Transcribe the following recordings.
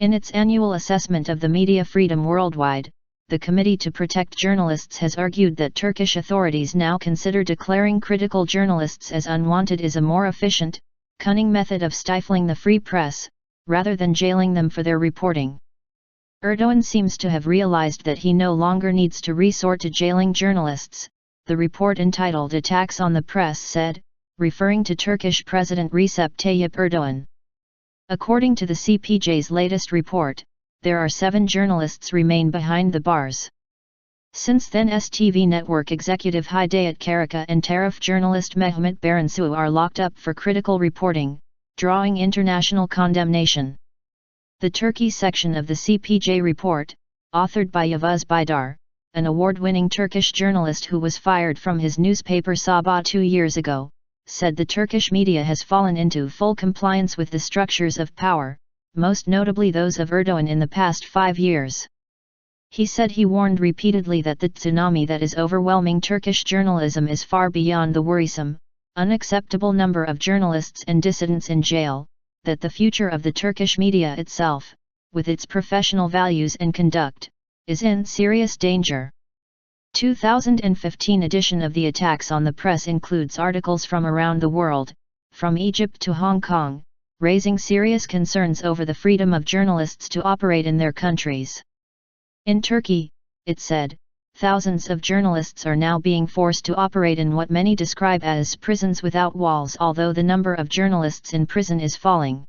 In its annual assessment of the media freedom worldwide, the Committee to Protect Journalists has argued that Turkish authorities now consider declaring critical journalists as unwanted is a more efficient, cunning method of stifling the free press, rather than jailing them for their reporting. Erdoğan seems to have realized that he no longer needs to resort to jailing journalists, the report entitled Attacks on the Press said, referring to Turkish President Recep Tayyip Erdoğan. According to the CPJ's latest report, there are 7 journalists remain behind the bars. Since then, STV network executive Hidayet Karaca and Taraf journalist Mehmet Baransu are locked up for critical reporting, drawing international condemnation. The Turkey section of the CPJ report, authored by Yavuz Baydar, an award-winning Turkish journalist who was fired from his newspaper Sabah 2 years ago, said the Turkish media has fallen into full compliance with the structures of power, most notably those of Erdoğan in the past 5 years. He said he warned repeatedly that the tsunami that is overwhelming Turkish journalism is far beyond the worrisome, unacceptable number of journalists and dissidents in jail, that the future of the Turkish media itself, with its professional values and conduct, is in serious danger. 2015 edition of the Attacks on the Press includes articles from around the world, from Egypt to Hong Kong, raising serious concerns over the freedom of journalists to operate in their countries. In Turkey, it said, thousands of journalists are now being forced to operate in what many describe as prisons without walls, although the number of journalists in prison is falling.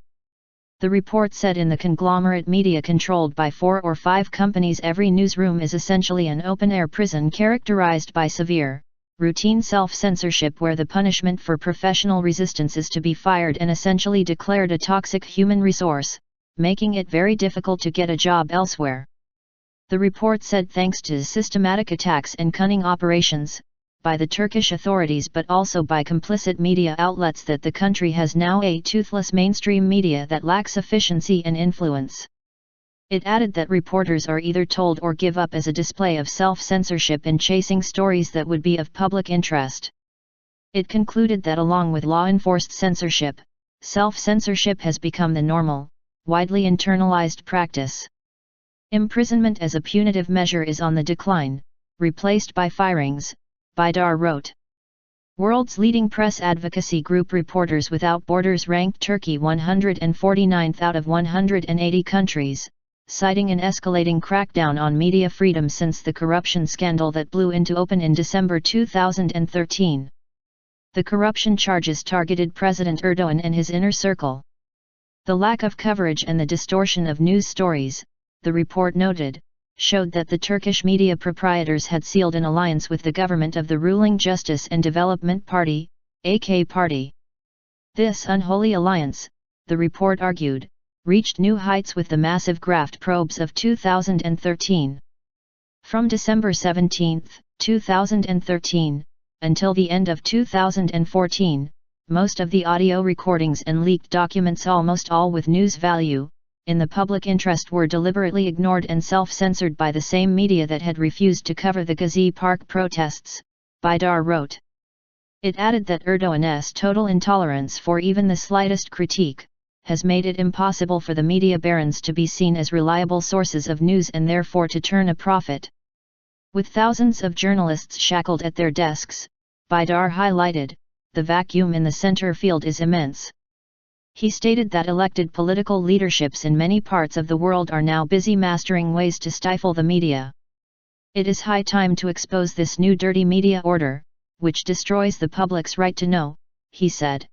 The report said in the conglomerate media controlled by 4 or 5 companies, every newsroom is essentially an open-air prison characterized by severe, routine self-censorship where the punishment for professional resistance is to be fired and essentially declared a toxic human resource, making it very difficult to get a job elsewhere. The report said thanks to systematic attacks and cunning operations, by the Turkish authorities but also by complicit media outlets, that the country has now a toothless mainstream media that lacks efficiency and influence. It added that reporters are either told or give up as a display of self-censorship in chasing stories that would be of public interest. It concluded that along with law-enforced censorship, self-censorship has become the normal, widely internalized practice. Imprisonment as a punitive measure is on the decline, replaced by firings, Baydar wrote. World's leading press advocacy group Reporters Without Borders ranked Turkey 149th out of 180 countries, citing an escalating crackdown on media freedom since the corruption scandal that blew into open in December 2013. The corruption charges targeted President Erdoğan and his inner circle. The lack of coverage and the distortion of news stories, the report noted, showed that the Turkish media proprietors had sealed an alliance with the government of the ruling Justice and Development Party, AK Party. This unholy alliance, the report argued, reached new heights with the massive graft probes of 2013. From December 17, 2013, until the end of 2014, most of the audio recordings and leaked documents, almost all with news value, in the public interest, were deliberately ignored and self-censored by the same media that had refused to cover the Gezi Park protests, Baydar wrote. It added that Erdoğan's total intolerance for even the slightest critique has made it impossible for the media barons to be seen as reliable sources of news and therefore to turn a profit. With thousands of journalists shackled at their desks, Baydar highlighted, the vacuum in the center field is immense. He stated that elected political leaderships in many parts of the world are now busy mastering ways to stifle the media. It is high time to expose this new dirty media order, which destroys the public's right to know, he said.